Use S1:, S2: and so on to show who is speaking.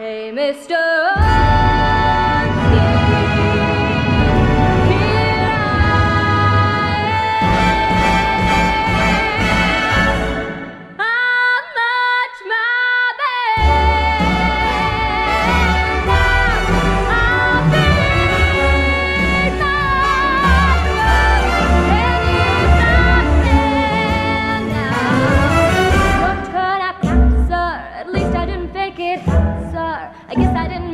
S1: Hey, Mr. Orange, here I am. How much my bed I'll be now. Your turn, I clapped, sir. At least I didn't fake it, sir. I guess I didn't